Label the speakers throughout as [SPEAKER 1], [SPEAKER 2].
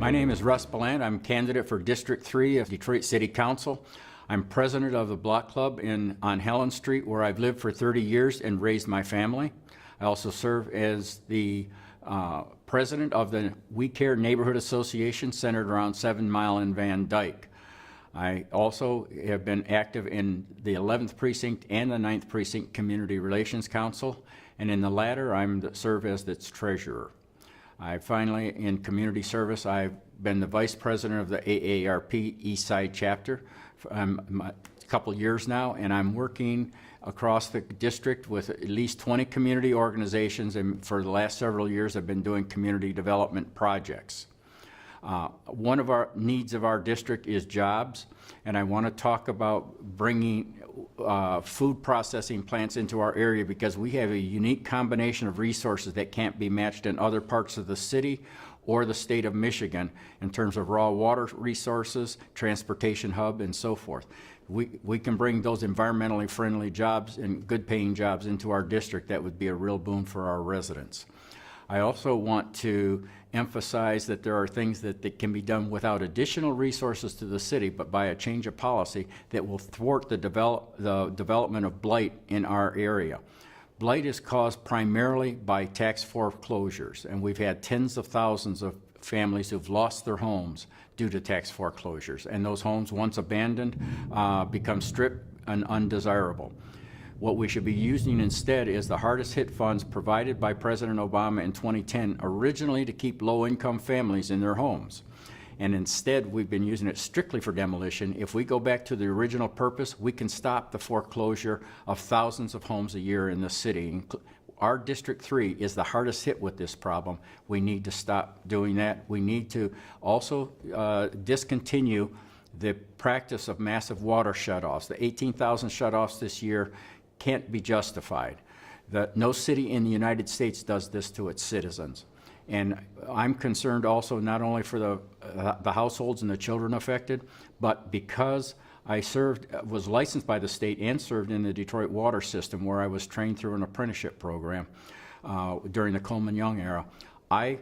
[SPEAKER 1] My name is Russ Bellant. I'm candidate for District 3 of Detroit City Council. I'm president of the Block Club on Helen Street, where I've lived for 30 years and raised my family. I also serve as the president of the We Care Neighborhood Association, centered around 7 Mile and Van Dyke. I also have been active in the 11th Precinct and the 9th Precinct Community Relations Council, and in the latter, I serve as its treasurer. Finally, in community service, I've been the vice president of the AARP East Side chapter for a couple years now, and I'm working across the district with at least 20 community organizations, and for the last several years I've been doing community development projects. One of our needs of our district is jobs, and I want to talk about bringing food processing plants into our area, because we have a unique combination of resources that can't be matched in other parts of the city or the state of Michigan in terms of raw water resources, transportation hub, and so forth. We can bring those environmentally friendly jobs and good paying jobs into our district. That would be a real boon for our residents. I also want to emphasize that there are things that can be done without additional resources to the city, but by a change of policy that will thwart the development of blight in our area. Blight is caused primarily by tax foreclosures, and we've had tens of thousands of families who've lost their homes due to tax foreclosures, and those homes, once abandoned, become stripped and undesirable. What we should be using instead is the hardest hit funds provided by President Obama in 2010, originally to keep low-income families in their homes. And instead, we've been using it strictly for demolition. If we go back to the original purpose, we can stop the foreclosure of thousands of homes a year in the city. Our District 3 is the hardest hit with this problem. We need to stop doing that. We need to also discontinue the practice of massive water shutoffs. The 18,000 shutoffs this year can't be justified. No city in the United States does this to its citizens. And I'm concerned also not only for the households and the children affected, but because I was licensed by the state and served in the Detroit water system, where I was trained through an apprenticeship program during the Coleman Young era. I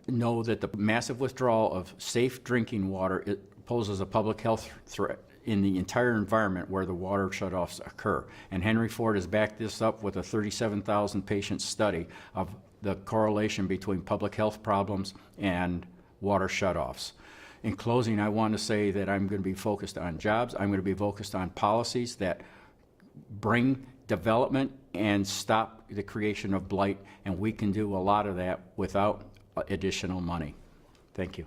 [SPEAKER 1] know that the massive withdrawal of safe drinking water poses a public health threat in the entire environment where the water shutoffs occur. And Henry Ford has backed this up with a 37,000 patient study of the correlation between public health problems and water shutoffs. In closing, I want to say that I'm going to be focused on jobs. I'm going to be focused on policies that bring development and stop the creation of blight, and we can do a lot of that without additional money. Thank you.